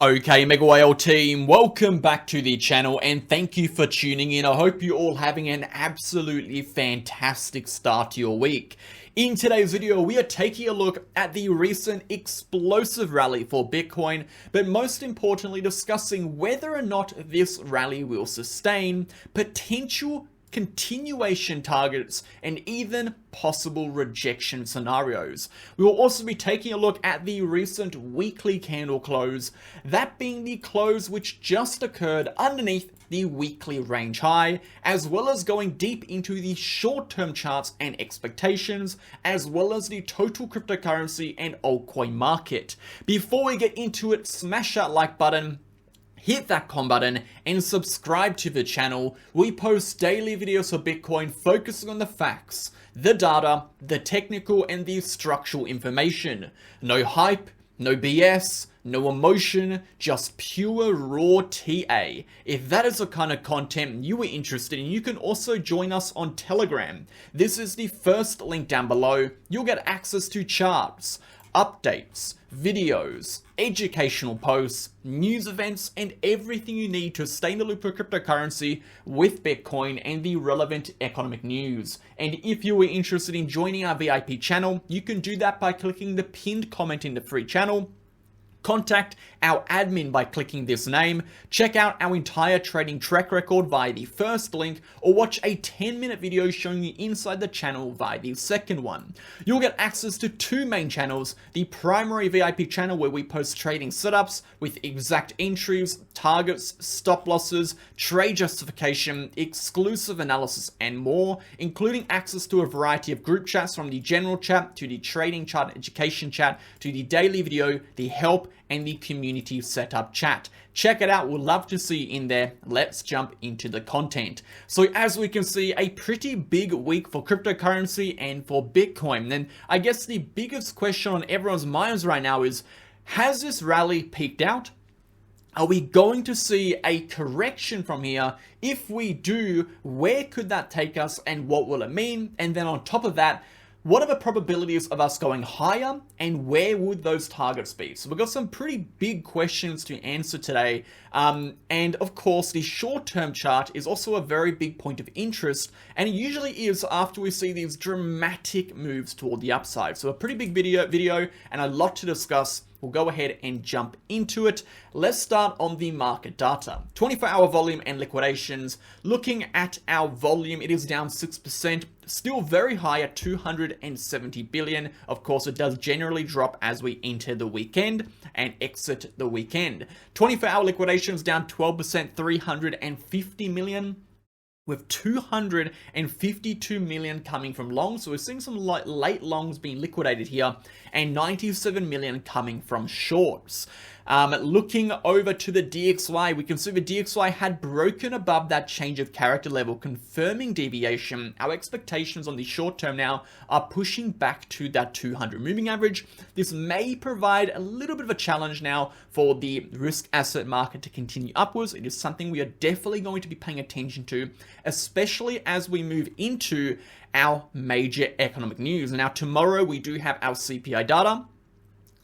Okay, MegaWhale team, welcome back to the channel and thank you for tuning in. I hope you're all having an absolutely fantastic start to your week. In today's video, we are taking a look at the recent explosive rally for Bitcoin, but most importantly discussing whether or not this rally will sustain, potential continuation targets, and even possible rejection scenarios. We will also be taking a look at the recent weekly candle close, that being the close which just occurred underneath the weekly range high, as well as going deep into the short-term charts and expectations, as well as the total cryptocurrency and altcoin market. Before we get into it, smash that like button, hit that comment button, and subscribe to the channel. We post daily videos for Bitcoin focusing on the facts, the data, the technical, and the structural information. No hype, no BS, no emotion, just pure raw TA. If that is the kind of content you are interested in, you can also join us on Telegram. This is the first link down below. You'll get access to charts, updates, videos, educational posts, news events, and everything you need to stay in the loop of cryptocurrency with Bitcoin and the relevant economic news. And if you are interested in joining our VIP channel, you can do that by clicking the pinned comment in the free channel. Contact our admin by clicking this name, check out our entire trading track record via the first link, or watch a 10-minute video showing you inside the channel via the second one. You'll get access to two main channels, the primary VIP channel where we post trading setups with exact entries, targets, stop losses, trade justification, exclusive analysis, and more, including access to a variety of group chats from the general chat to the trading chart education chat to the daily video, the help, and the community setup chat. Check it out, we'd love to see you in there. Let's jump into the content. So as we can see, a pretty big week for cryptocurrency and for Bitcoin. And I guess the biggest question on everyone's minds right now is, has this rally peaked out? Are we going to see a correction from here? If we do, where could that take us and what will it mean? And then on top of that, what are the probabilities of us going higher and where would those targets be? So we've got some pretty big questions to answer today. And of course, the short-term chart is also a very big point of interest, and it usually is after we see these dramatic moves toward the upside. So a pretty big video and a lot to discuss. We'll go ahead and jump into it. Let's start on the market data. 24-hour volume and liquidations. Looking at our volume, it is down 6%, still very high at 270 billion. Of course, it does generally drop as we enter the weekend and exit the weekend. 24-hour liquidations down 12%, 350 million. With 252 million coming from longs, so we're seeing some late longs being liquidated here, and 97 million coming from shorts. Looking over to the DXY, we can see the DXY had broken above that change of character level, confirming deviation. Our expectations on the short term now are pushing back to that 200 moving average. This may provide a little bit of a challenge now for the risk asset market to continue upwards. It is something we are definitely going to be paying attention to, especially as we move into our major economic news. Now, tomorrow we do have our CPI data.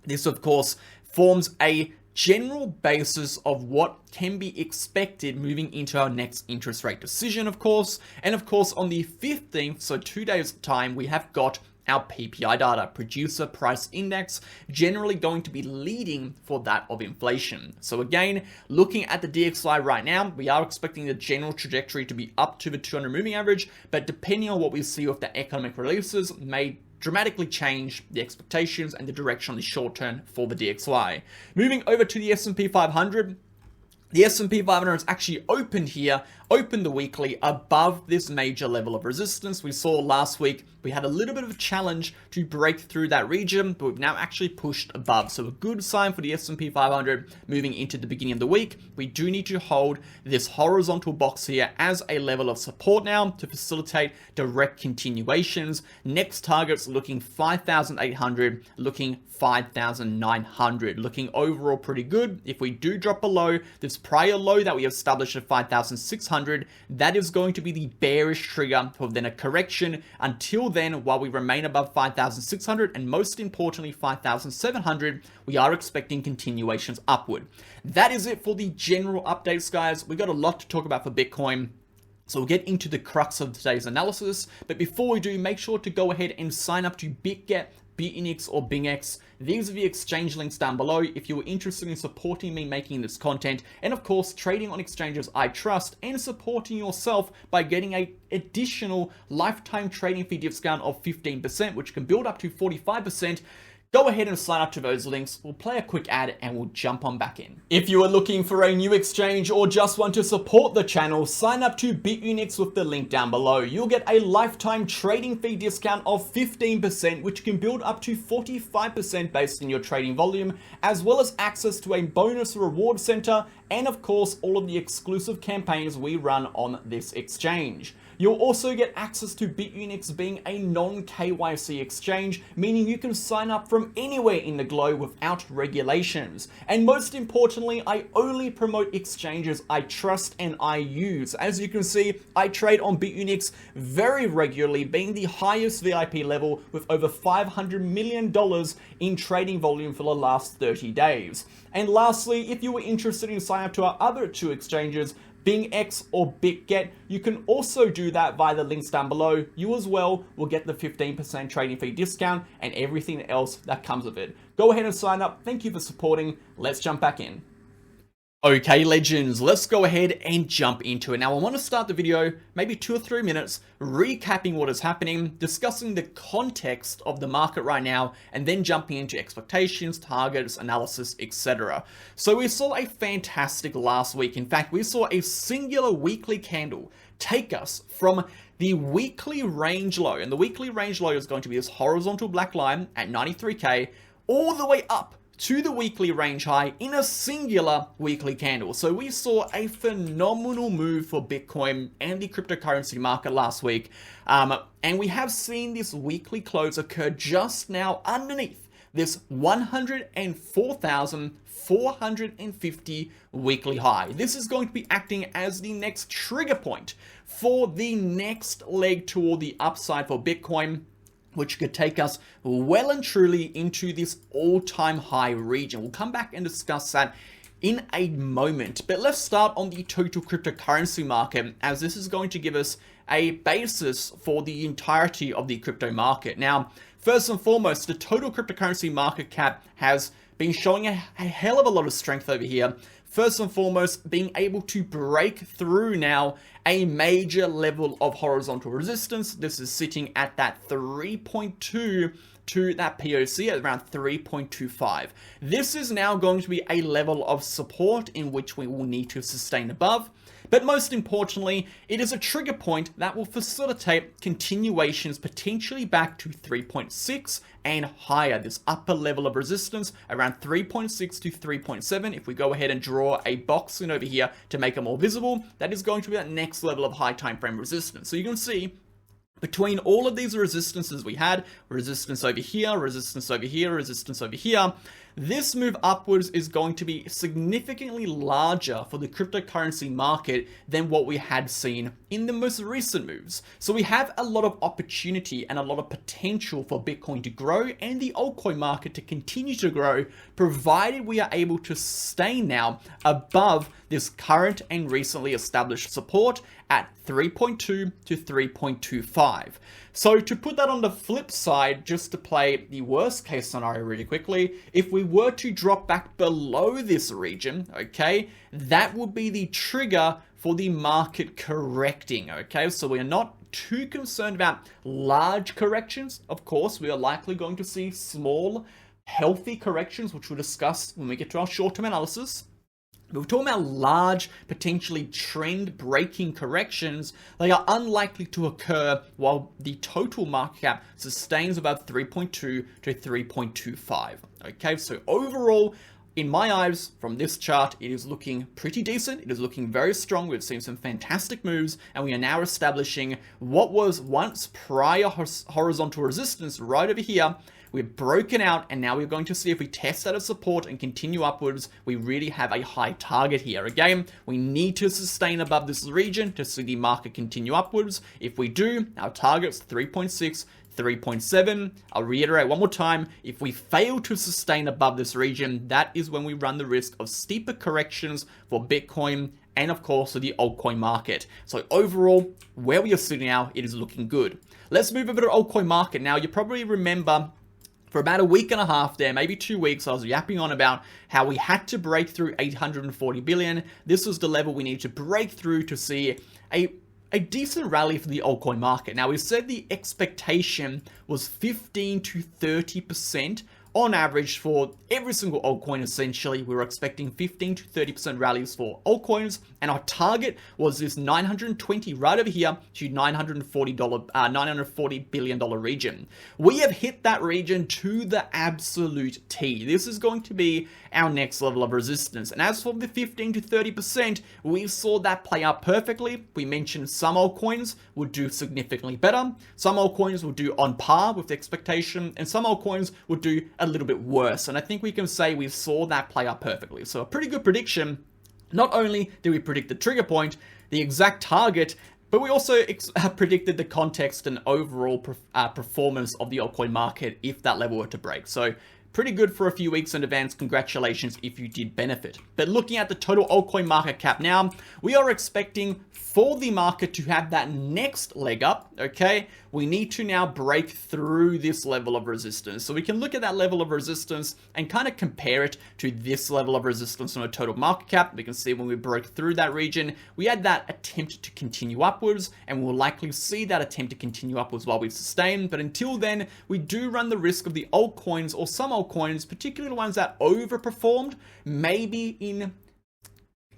This, of course, forms a general basis of what can be expected moving into our next interest rate decision, of course. And of course, on the 15th, so 2 days time, we have got our PPI data, producer price index, generally going to be leading for that of inflation. So again, looking at the DXY right now, we are expecting the general trajectory to be up to the 200 moving average, but depending on what we see with the economic releases may dramatically change the expectations and the direction on the short term for the DXY. Moving over to the S&P 500, the S&P 500 has actually opened the weekly above this major level of resistance. We saw last week we had a little bit of a challenge to break through that region, but we've now actually pushed above. So a good sign for the S&P 500 moving into the beginning of the week. We do need to hold this horizontal box here as a level of support now to facilitate direct continuations. Next targets looking 5,800, looking 5,900, looking overall pretty good. If we do drop below this prior low that we established at 5,600, that is going to be the bearish trigger for then a correction. Until then, while we remain above 5,600 and most importantly 5,700, we are expecting continuations upward. That is it for the general updates, guys. We got a lot to talk about for Bitcoin. So we'll get into the crux of today's analysis, but before we do, make sure to go ahead and sign up to BitGet, BitUnix, or BingX. These are the exchange links down below if you're interested in supporting me making this content, and of course trading on exchanges I trust, and supporting yourself by getting a additional lifetime trading fee discount of 15%, which can build up to 45%. Go ahead and sign up to those links. We'll play a quick ad and we'll jump on back in. If you are looking for a new exchange or just want to support the channel, sign up to BitUnix with the link down below. You'll get a lifetime trading fee discount of 15%, which can build up to 45% based on your trading volume, as well as access to a bonus reward center, and of course, all of the exclusive campaigns we run on this exchange. You'll also get access to BitUnix being a non-KYC exchange, meaning you can sign up from anywhere in the globe without regulations. And most importantly, I only promote exchanges I trust and I use. As you can see, I trade on BitUnix very regularly, being the highest VIP level with over $500 million in trading volume for the last 30 days. And lastly, if you were interested in signing up to our other two exchanges, BingX or BitGet, you can also do that via the links down below. You as well will get the 15% trading fee discount and everything else that comes with it. Go ahead and sign up. Thank you for supporting. Let's jump back in. Okay, legends, let's go ahead and jump into it. Now, I want to start the video, maybe 2 or 3 minutes, recapping what is happening, discussing the context of the market right now, and then jumping into expectations, targets, analysis, etc. So we saw a fantastic last week. In fact, we saw a singular weekly candle take us from the weekly range low, and the weekly range low is going to be this horizontal black line at 93K, all the way up to the weekly range high in a singular weekly candle. So we saw a phenomenal move for Bitcoin and the cryptocurrency market last week. And we have seen this weekly close occur just now underneath this 104,450 weekly high. This is going to be acting as the next trigger point for the next leg toward the upside for Bitcoin, which could take us well and truly into this all-time high region. We'll come back and discuss that in a moment. But let's start on the total cryptocurrency market, as this is going to give us a basis for the entirety of the crypto market. Now, first and foremost, the total cryptocurrency market cap has been showing a hell of a lot of strength over here. First and foremost, being able to break through now a major level of horizontal resistance. This is sitting at that 3.2 to that POC at around 3.25. This is now going to be a level of support in which we will need to sustain above. But most importantly, it is a trigger point that will facilitate continuations potentially back to 3.6 and higher, this upper level of resistance around 3.6 to 3.7. If we go ahead and draw a box in over here to make it more visible, that is going to be that next level of high time frame resistance. So you can see between all of these resistances we had, resistance over here, resistance over here, resistance over here, this move upwards is going to be significantly larger for the cryptocurrency market than what we had seen in the most recent moves. So we have a lot of opportunity and a lot of potential for Bitcoin to grow and the altcoin market to continue to grow, provided we are able to stay now above this current and recently established support at 3.2 to 3.25. So to put that on the flip side, just to play the worst case scenario really quickly, if we were to drop back below this region, okay, that would be the trigger for the market correcting, okay? So we are not too concerned about large corrections. Of course, we are likely going to see small, healthy corrections, which we'll discuss when we get to our short-term analysis. But we're talking about large, potentially trend-breaking corrections. They are unlikely to occur while the total market cap sustains above 3.2 to 3.25. Okay, so overall, in my eyes, from this chart, it is looking pretty decent. It is looking very strong. We've seen some fantastic moves, and we are now establishing what was once prior horizontal resistance right over here. We've broken out, and now we're going to see if we test out of support and continue upwards, we really have a high target here. Again, we need to sustain above this region to see the market continue upwards. If we do, our target's 3.6, 3.7. I'll reiterate one more time. If we fail to sustain above this region, that is when we run the risk of steeper corrections for Bitcoin and of course for the altcoin market. So overall, where we are sitting now, it is looking good. Let's move over to altcoin market now. You probably remember for about a week and a half there, maybe 2 weeks, I was yapping on about how we had to break through 840 billion. This was the level we needed to break through to see a decent rally for the altcoin market. Now, we said the expectation was 15 to 30% on average for every single altcoin. Essentially, we were expecting 15 to 30% rallies for altcoins, and our target was this 920 right over here to $940 billion region. We have hit that region to the absolute T. This is going to be our next level of resistance. And as for the 15 to 30%, we saw that play out perfectly. We mentioned some altcoins would do significantly better, some altcoins would do on par with the expectation, and some altcoins would do a little bit worse. And I think we can say we saw that play out perfectly. So a pretty good prediction. Not only did we predict the trigger point, the exact target, but we also predicted the context and overall performance of the altcoin market if that level were to break. So pretty good for a few weeks in advance. Congratulations if you did benefit. But looking at the total altcoin market cap now, we are expecting for the market to have that next leg up, okay? We need to now break through this level of resistance. So we can look at that level of resistance and kind of compare it to this level of resistance on a total market cap. We can see when we broke through that region, we had that attempt to continue upwards, and we'll likely see that attempt to continue upwards while we sustain. But until then, we do run the risk of the altcoins, or some altcoins, particularly the ones that overperformed, maybe in,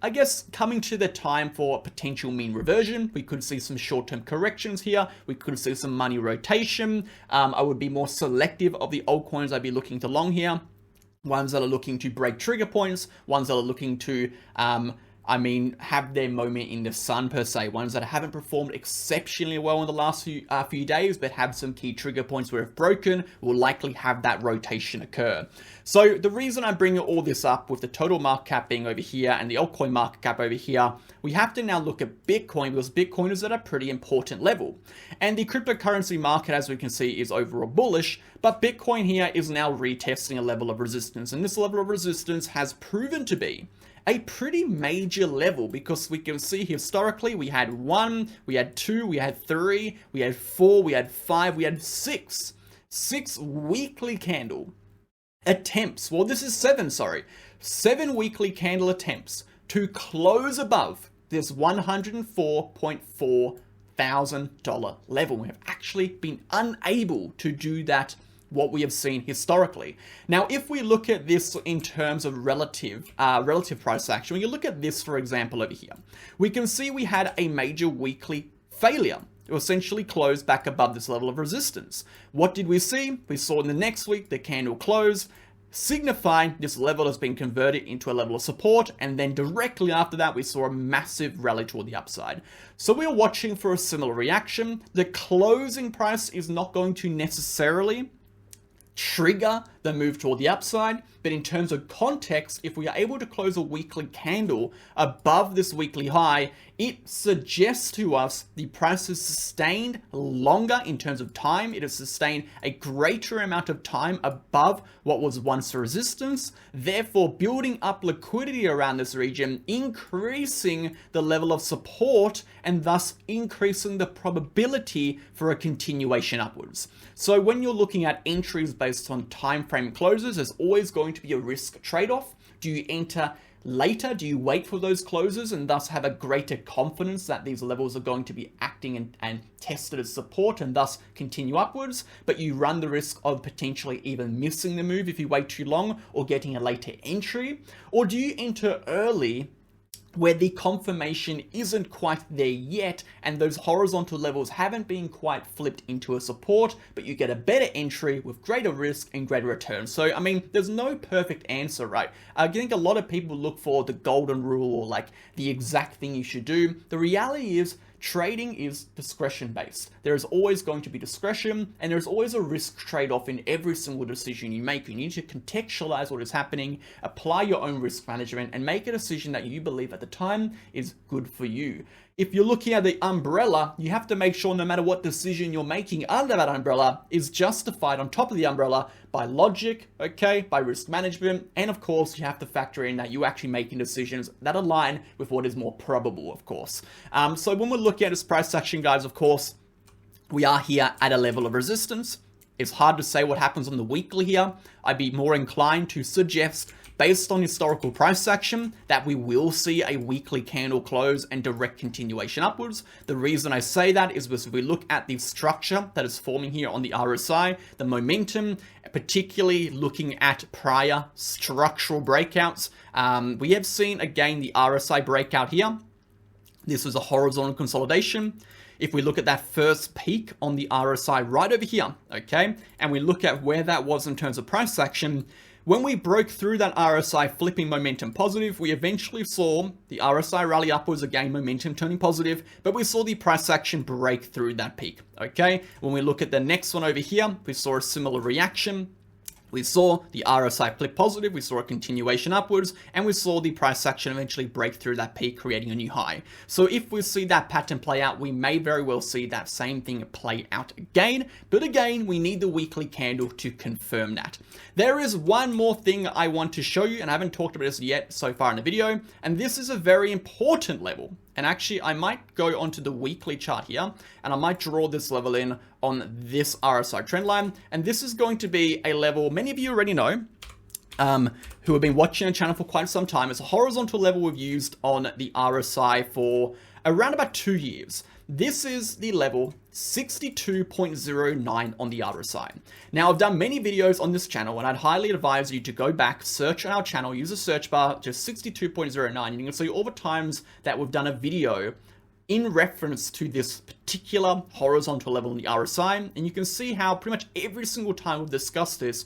I guess, coming to the time for potential mean reversion. We could see some short-term corrections here. We could see some money rotation. I would be more selective of the altcoins I'd be looking to long here. Ones that are looking to break trigger points, ones that are looking to have their moment in the sun per se, ones that haven't performed exceptionally well in the last few days, but have some key trigger points where if broken, will likely have that rotation occur. So the reason I'm bringing all this up with the total market cap being over here and the altcoin market cap over here, we have to now look at Bitcoin, because Bitcoin is at a pretty important level. And the cryptocurrency market, as we can see, is overall bullish, but Bitcoin here is now retesting a level of resistance. And this level of resistance has proven to be a pretty major level, because we can see historically we had 1, we had 2, we had 3, we had 4, we had 5, we had 6 weekly candle attempts. Well, this is 7 weekly candle attempts to close above this $104.4 thousand level. We have actually been unable to do that, what we have seen historically. Now, if we look at this in terms of relative price action, when you look at this, for example, over here, we can see we had a major weekly failure. It essentially closed back above this level of resistance. What did we see? We saw in the next week the candle close, signifying this level has been converted into a level of support, and then directly after that we saw a massive rally toward the upside. So we're watching for a similar reaction. The closing price is not going to necessarily trigger the move toward the upside, but in terms of context, if we are able to close a weekly candle above this weekly high, it suggests to us the price is sustained longer in terms of time. It has sustained a greater amount of time above what was once resistance, therefore building up liquidity around this region, increasing the level of support, and thus increasing the probability for a continuation upwards. So when you're looking at entries based on time frame closes, there's always going to be a risk trade-off. Do you enter later? Do you wait for those closes and thus have a greater confidence that these levels are going to be acting and tested as support and thus continue upwards, but you run the risk of potentially even missing the move if you wait too long or getting a later entry? Or do you enter early where the confirmation isn't quite there yet and those horizontal levels haven't been quite flipped into a support, but you get a better entry with greater risk and greater return. So, I mean, there's no perfect answer, right? I think a lot of people look for the golden rule or like the exact thing you should do. The reality is, trading is discretion based. There is always going to be discretion and there's always a risk trade-off in every single decision you make. You need to contextualize what is happening, apply your own risk management and make a decision that you believe at the time is good for you. If you're looking at the umbrella, you have to make sure no matter what decision you're making under that umbrella is justified on top of the umbrella by logic, okay, by risk management, and of course you have to factor in that you're actually making decisions that align with what is more probable, of course. So when we're looking at this price action, guys, of course, we are here at a level of resistance. It's hard to say what happens on the weekly here. I'd be more inclined to suggest, based on historical price action, that we will see a weekly candle close and direct continuation upwards. The reason I say that is because if we look at the structure that is forming here on the RSI, the momentum, particularly looking at prior structural breakouts, we have seen again the RSI breakout here. This was a horizontal consolidation. If we look at that first peak on the RSI right over here, okay, and we look at where that was in terms of price action, when we broke through that RSI flipping momentum positive, we eventually saw the RSI rally upwards again, momentum turning positive, but we saw the price action break through that peak, okay? When we look at the next one over here, we saw a similar reaction. We saw the RSI flip positive, we saw a continuation upwards, and we saw the price action eventually break through that peak, creating a new high. So if we see that pattern play out, we may very well see that same thing play out again, but again, we need the weekly candle to confirm that. There is one more thing I want to show you, and I haven't talked about this yet so far in the video, and this is a very important level. And actually, I might go onto the weekly chart here, and I might draw this level in on this RSI trend line. And this is going to be a level many of you already know, who have been watching the channel for quite some time. It's a horizontal level we've used on the RSI for around about 2 years. This is the level 62.09 on the RSI. Now, I've done many videos on this channel, and I'd highly advise you to go back, search on our channel, use a search bar, just 62.09, and you can see all the times that we've done a video in reference to this particular horizontal level in the RSI, and you can see how pretty much every single time we've discussed this,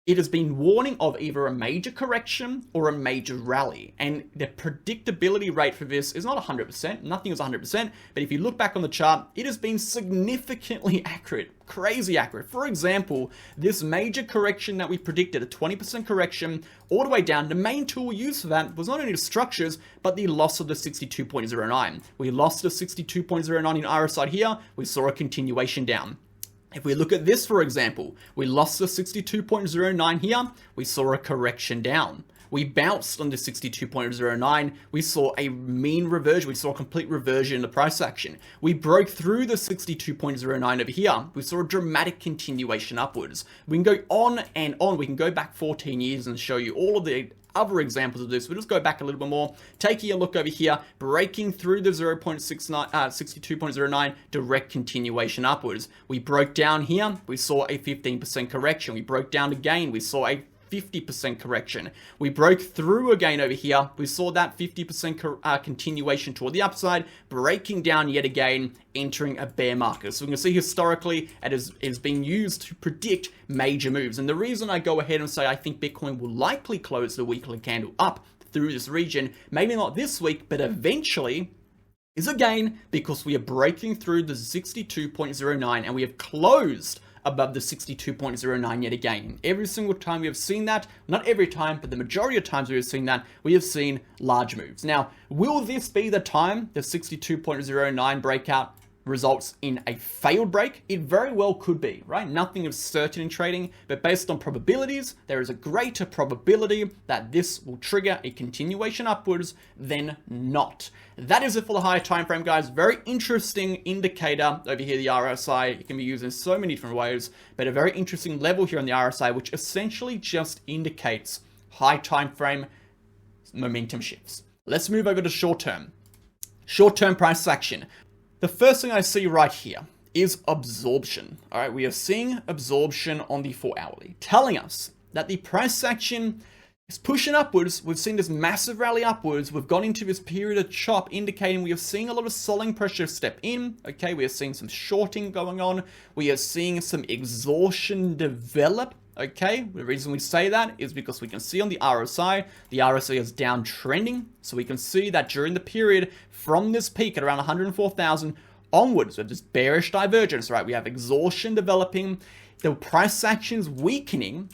it has been warning of either a major correction or a major rally. And the predictability rate for this is not 100%, nothing is 100%, but if you look back on the chart, it has been significantly accurate, crazy accurate. For example, this major correction that we predicted, a 20% correction, all the way down, the main tool we used for that was not only the structures, but the loss of the 62.09. We lost the 62.09 in RSI here, we saw a continuation down. If we look at this, for example, we lost the 62.09 here, we saw a correction down. We bounced on the 62.09, we saw a mean reversion, we saw a complete reversion in the price action. We broke through the 62.09 over here, we saw a dramatic continuation upwards. We can go on and on, we can go back 14 years and show you all of the other examples of this. We'll just go back a little bit more, taking a look over here, breaking through the 62.09, direct continuation upwards. We broke down here, we saw a 15% correction. We broke down again, we saw a 50% correction. We broke through again over here. We saw that 50% continuation toward the upside, breaking down yet again, entering a bear market. So we can see historically it is being used to predict major moves. And the reason I go ahead and say I think Bitcoin will likely close the weekly candle up through this region, maybe not this week, but eventually, is again because we are breaking through the 62.09 and we have closed above the 62.09 yet again. Every single time we have seen that, not every time, but the majority of times we have seen that, we have seen large moves. Now, will this be the time the 62.09 breakout results in a failed break? It very well could be, right? Nothing is certain in trading, but based on probabilities, there is a greater probability that this will trigger a continuation upwards than not. That is it for the higher time frame, guys. Very interesting indicator over here, the RSI. It can be used in so many different ways, but a very interesting level here on the RSI, which essentially just indicates high time frame momentum shifts. Let's move over to short term. Short-term price action. The first thing I see right here is absorption. All right, we are seeing absorption on the 4 hourly, telling us that the price action It's pushing upwards. We've seen this massive rally upwards. We've gone into this period of chop, indicating we are seeing a lot of selling pressure step in. Okay, we are seeing some shorting going on. We are seeing some exhaustion develop. Okay, the reason we say that is because we can see on the RSI is downtrending. So we can see that during the period from this peak at around 104,000 onwards, we have this bearish divergence, right? We have exhaustion developing, the price action's weakening,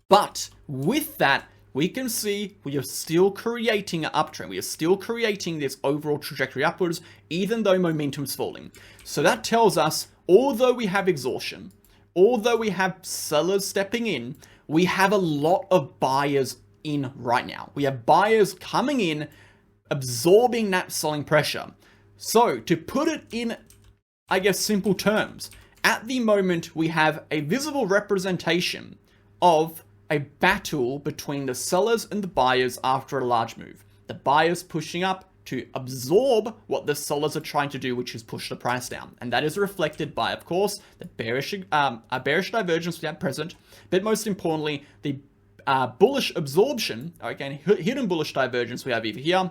but with that, we can see we are still creating an uptrend. We are still creating this overall trajectory upwards, even though momentum's falling. So that tells us, although we have exhaustion, although we have sellers stepping in, we have a lot of buyers in right now. We have buyers coming in, absorbing that selling pressure. So to put it in, I guess, simple terms, at the moment, we have a visible representation of a battle between the sellers and the buyers after a large move. The buyers pushing up to absorb what the sellers are trying to do, which is push the price down. And that is reflected by, of course, the bearish divergence we have present, but most importantly, the bullish absorption, okay, hidden bullish divergence we have over here,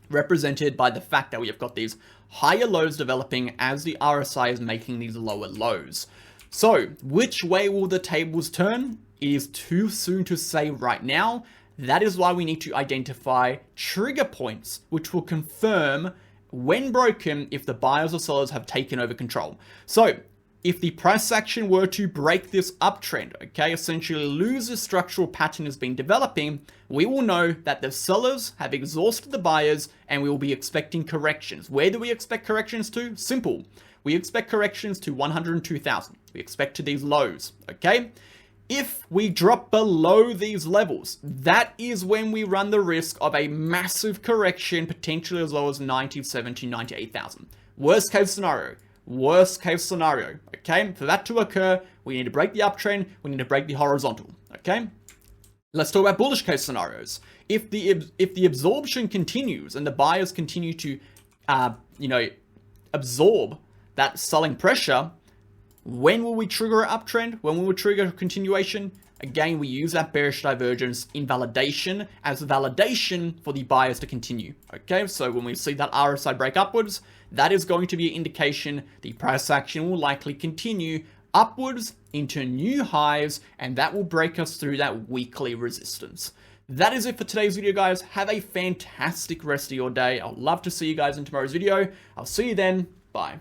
represented by the fact that we have got these higher lows developing as the RSI is making these lower lows. So, which way will the tables turn? It is too soon to say right now. That is why we need to identify trigger points, which will confirm when broken if the buyers or sellers have taken over control. So, if the price action were to break this uptrend, okay, essentially lose the structural pattern has been developing, we will know that the sellers have exhausted the buyers and we will be expecting corrections. Where do we expect corrections to? Simple. We expect corrections to 102,000. We expect to these lows, okay? If we drop below these levels, that is when we run the risk of a massive correction, potentially as low as 97 to 98,000. Worst case scenario, okay? For that to occur, we need to break the uptrend, we need to break the horizontal, okay? Let's talk about bullish case scenarios. If the absorption continues and the buyers continue to, absorb that selling pressure, when will we trigger an uptrend? When will we trigger a continuation? Again, we use that bearish divergence in validation as validation for the buyers to continue. Okay, so when we see that RSI break upwards, that is going to be an indication the price action will likely continue upwards into new highs, and that will break us through that weekly resistance. That is it for today's video, guys. Have a fantastic rest of your day. I'd love to see you guys in tomorrow's video. I'll see you then. Bye.